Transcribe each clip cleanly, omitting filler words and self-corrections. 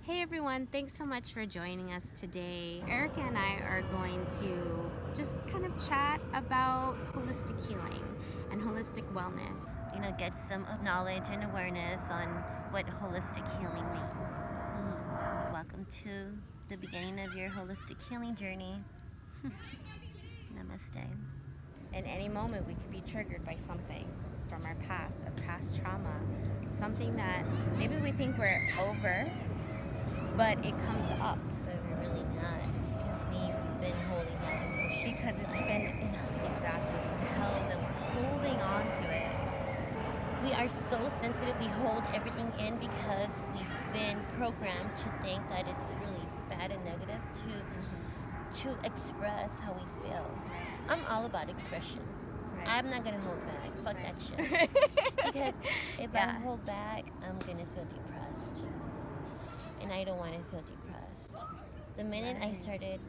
Hey everyone, thanks so much for joining us today. Erica and I are going to just kind of chat about holistic healing and holistic wellness. Get some knowledge and awareness on what holistic healing means. Welcome to the beginning of your holistic healing journey. Namaste. In any moment, we could be triggered by something from our past, a past trauma, something that maybe we think we're over, but it comes up. But we're really not, because we've been holding that emotion. Because it's been been held and we're holding on to it. We are so sensitive. We hold everything in because we've been programmed to think that it's really bad and negative to express how we feel. I'm all about expression. Right. I'm not gonna hold back. Fuck that shit. Because if I hold back, I'm gonna feel depressed, and I don't want to feel depressed. The minute I started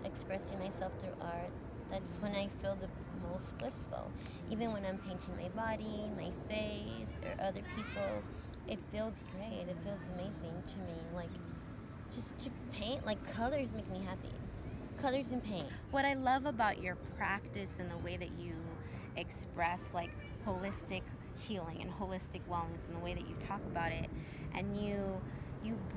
expressing myself through art, that's when I feel the most blissful. Even when I'm painting my body, my face, or other people, it feels great. It feels amazing to me. Like, just to paint, like, colors make me happy. Colors and paint. What I love about your practice and the way that you express like holistic healing and holistic wellness and the way that you talk about it, and you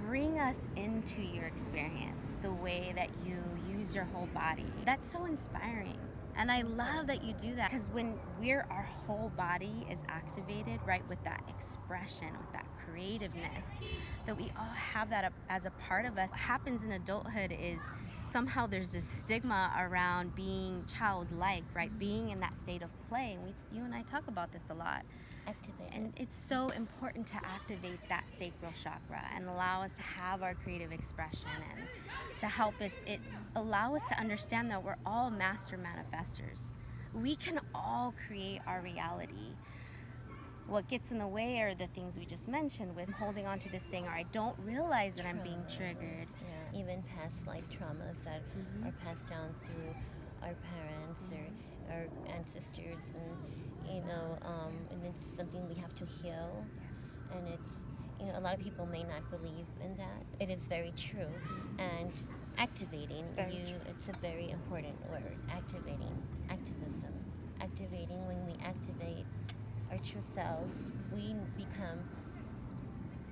bring us into your experience, the way that you use your whole body. That's so inspiring. And I love that you do that, because when our whole body is activated, right, with that expression, with that creativeness, that we all have that as a part of us. What happens in adulthood is somehow there's this stigma around being childlike, right, being in that state of play. And you and I talk about this a lot. Activate. And it's so important to activate that sacral chakra and allow us to have our creative expression, and to help us, allow us to understand that we're all master manifestors. We can all create our reality. What gets in the way are the things we just mentioned, with holding on to this thing, or I don't realize that I'm being triggered. Yeah, even past life traumas that are passed down through our parents or our ancestors, and it's something we have to heal. And it's, a lot of people may not believe in that. It is very true. And activating, it's a very important word. Activating, activism. Activating, when we activate our true selves, we become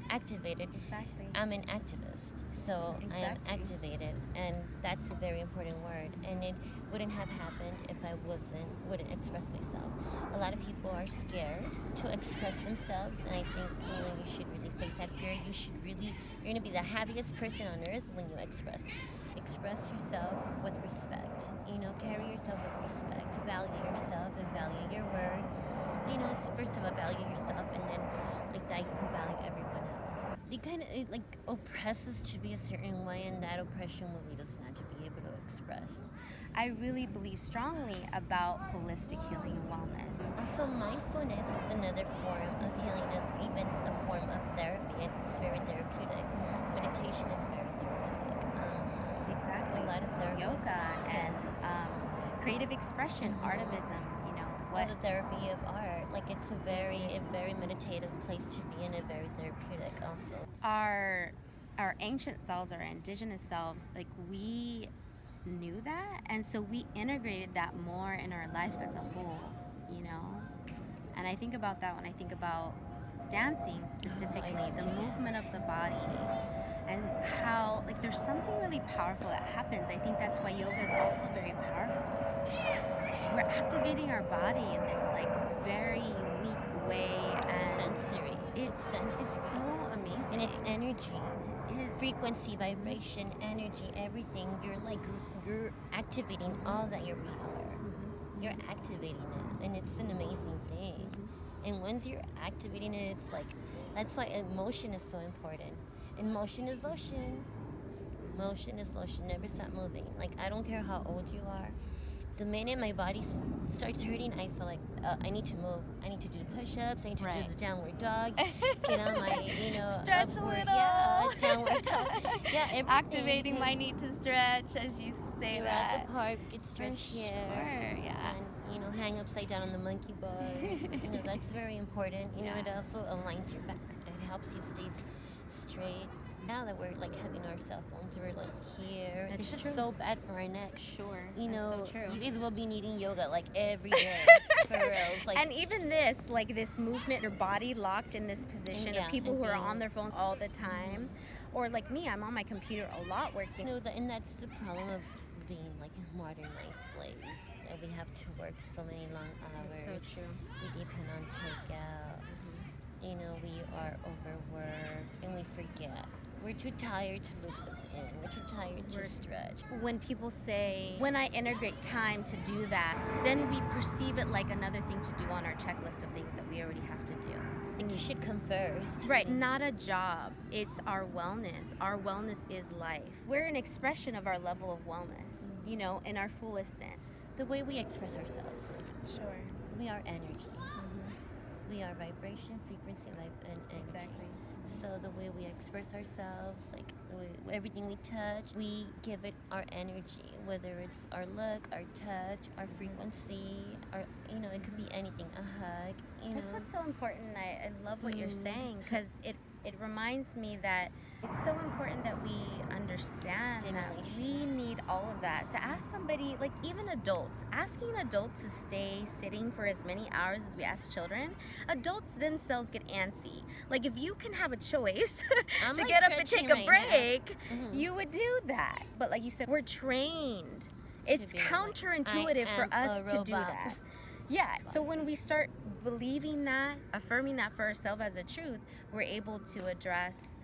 activated. Exactly. I'm an activist, so I am activated, and that's a very important word. And it wouldn't have happened if I wouldn't express myself. A lot of people are scared to express themselves, and I think you should really face that fear. You're gonna be the happiest person on earth when you express yourself with respect. Carry yourself with respect. Value yourself and value your word. First of all, value yourself, and then like that you can value everyone else. It like oppresses to be a certain way, and that oppression will lead us not to be able to express. I really believe strongly about holistic healing and wellness. Also, mindfulness is another form of healing, and even a form of therapy. It's very therapeutic. Meditation is very therapeutic. Exactly. A lot of therapy. Yoga and creative expression, artivism. The therapy of art. Like, it's a very meditative place to be in, a very therapeutic also. Our ancient selves, our indigenous selves, like, we knew that, and so we integrated that more in our life as a whole, And I think about that when I think about dancing specifically, the movement of the body, and how, like, there's something really powerful that happens. I think that's why yoga is also very powerful. We're activating our body in this like very unique way, and sensory. It's so amazing. And it's energy. It is. Frequency, vibration, energy, everything. You're activating all that you're You're activating it, and it's an amazing thing. And once you're activating it, it's like, that's why emotion is so important. And motion is lotion. Motion is lotion. Never stop moving. Like, I don't care how old you are. The minute my body starts hurting, I feel like I need to move. I need to do push-ups. I need to do the downward dog. Get on my, stretch upward, a little. Yeah, downward dog. Yeah, everything. Activating my need to stretch, as you say you're that. At the park, get stretch here. Sure, yeah. And hang upside down on the monkey bars. That's very important. It also aligns your back. It helps you stay straight. Now that we're like having our cell phones, we're like here. That's It's just true. so bad for our neck. Sure. You know, That's so true. you guys will be needing yoga like every day. For reals. Like, and even this, like this movement, your body locked in this position, yeah, of people and who are being- on their phones all the time. Or like me, I'm on my computer a lot working. you know, and that's the problem of being like modernized slaves. That we have to work so many long hours. That's so true. We depend on takeout. You know, we are overworked and we forget. We're too tired to look within. We're too tired to stretch. When people say, when I integrate time to do that, then we perceive it like another thing to do on our checklist of things that we already have to do. And you should come first. Right. It's not a job. It's our wellness. Our wellness is life. We're an expression of our level of wellness, you know, in our fullest sense. The way we express ourselves. Sure. We are energy. We are vibration, frequency, and energy. Exactly. So the way we express ourselves, like the way, everything we touch, we give it our energy. Whether it's our look, our touch, our frequency, or you know, it could be anything. A hug. That's what's so important. I love what you're saying, because it reminds me that it's so important that we understand that we need all of that. To ask somebody, like even adults, asking adults to stay sitting for as many hours as we ask children, adults themselves get antsy. Like if you can have a choice to get up and take a break, you would do that. But like you said, we're trained. It's counterintuitive for us to do that. Yeah, so when we start believing that, affirming that for ourselves as a truth, we're able to address,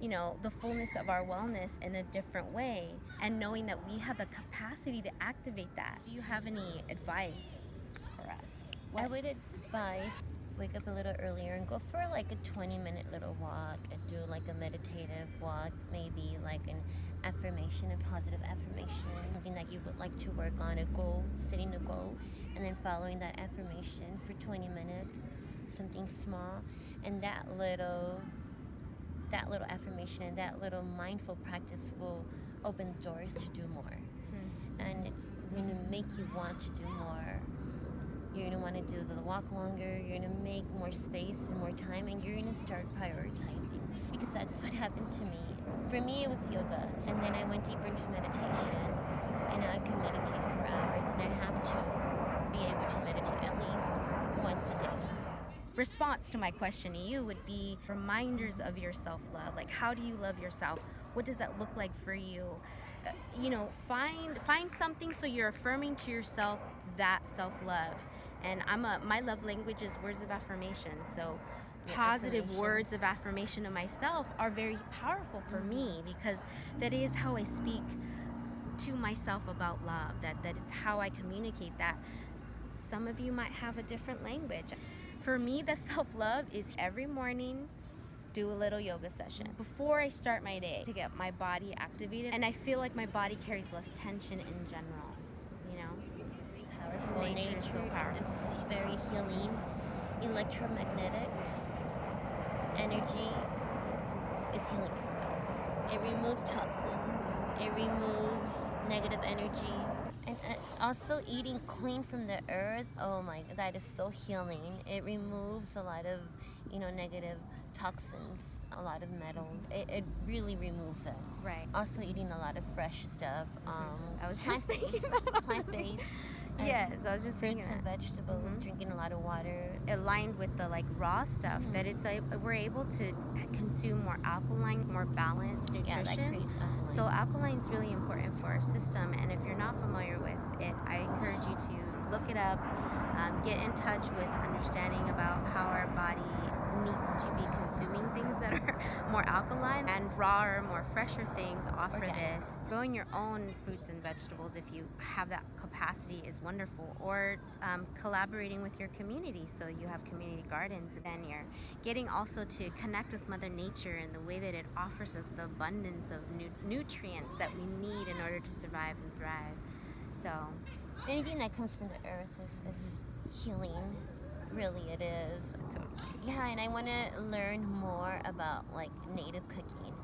you know, the fullness of our wellness in a different way, and knowing that we have the capacity to activate that. Do you have any advice for us? I would advise wake up a little earlier and go for like a 20-minute little walk and do like a meditative walk, maybe like an affirmation, a positive affirmation, something that you would like to work on, a goal, setting a goal, and then following that affirmation for 20 minutes, something small, and that little affirmation and that little mindful practice will open doors to do more. And it's going to make you want to do more. You're going to want to do the walk longer, you're going to make more space and more time, and you're going to start prioritizing, because that's what happened to me. For me, it was yoga, and then I went deeper into meditation, and I can meditate for hours, and I have to be able to meditate at least once a day. Response to my question to you would be reminders of your self-love. Like, how do you love yourself? What does that look like for you? You know, find something so you're affirming to yourself that self-love. And my love language is words of affirmation. So positive words of affirmation to myself are very powerful for me, because that is how I speak to myself about love. That it's how I communicate that. Some of you might have a different language. For me, the self-love is every morning do a little yoga session before I start my day to get my body activated, and I feel like my body carries less tension in general, you know? Powerful. Nature is so powerful. It's very healing. Electromagnetics energy is healing for us. It removes toxins. It removes negative energy. And also eating clean from the earth, oh my, that is so healing. It removes a lot of, you know, negative toxins, a lot of metals. It really removes it. Right. Also eating a lot of fresh stuff. I was just thinking that. Plant-based. Yes, I was just thinking fruits and vegetables, drinking a lot of water. Aligned with the like raw stuff, that it's like we're able to consume more alkaline, more balanced nutrition. Yeah, that creates alkaline. So alkaline is really important for our system, and if you're not familiar with it, I encourage you to look it up, get in touch with understanding about how our body needs to be consuming things that are more alkaline, and rawer, more fresher things offer this. Growing your own fruits and vegetables, if you have that capacity, is wonderful. Or collaborating with your community, so you have community gardens, and you're getting also to connect with Mother Nature in the way that it offers us the abundance of nutrients that we need in order to survive and thrive. So anything that comes from the earth is healing. Really, it is. Yeah, and I want to learn more about like native cooking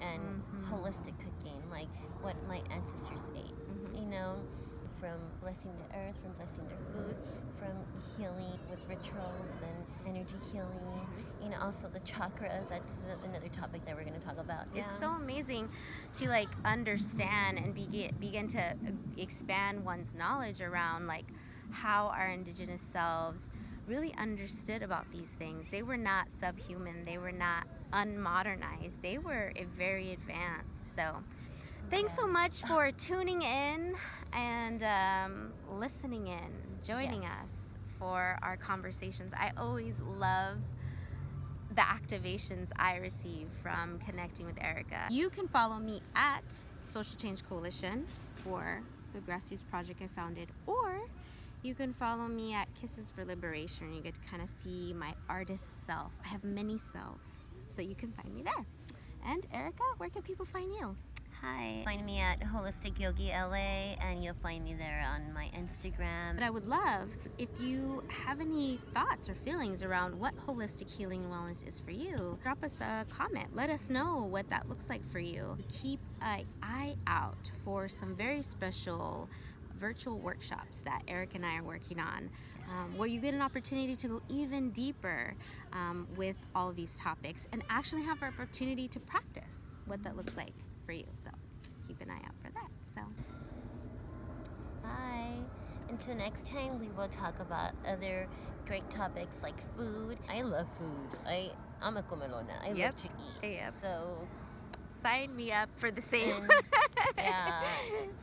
and holistic cooking, like what my ancestors ate. You know, from blessing the earth, from blessing their food, from healing with rituals and energy healing, also the chakras. That's another topic that we're going to talk about. It's so amazing to like understand and begin to expand one's knowledge around like how our indigenous selves really understood about these things. They were not subhuman, they were not unmodernized, they were very advanced. So thanks so much for tuning in and listening in, joining us for our conversations. I always love the activations I receive from connecting with Erika. You can follow me at Social Change Coalition for the grassroots project I founded, or you can follow me at Kisses for Liberation. You get to kind of see my artist self. I have many selves, so you can find me there. And Erika, where can people find you? Hi. Find me at Holistic Yogi LA, and you'll find me there on my Instagram. But I would love if you have any thoughts or feelings around what holistic healing and wellness is for you. Drop us a comment. Let us know what that looks like for you. Keep an eye out for some very special virtual workshops that Eric and I are working on, where you get an opportunity to go even deeper with all of these topics and actually have an opportunity to practice what that looks like for you. So keep an eye out for that. So bye. Until next time, we will talk about other great topics like food. I love food. I'm a comelona. I love to eat. So sign me up for the same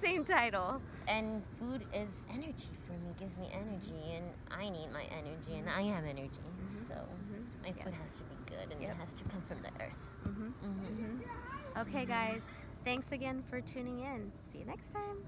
same title. And food is energy for me, gives me energy, and I need my energy, and I have energy. So my food has to be good, and it has to come from the earth. Okay, guys, thanks again for tuning in. See you next time.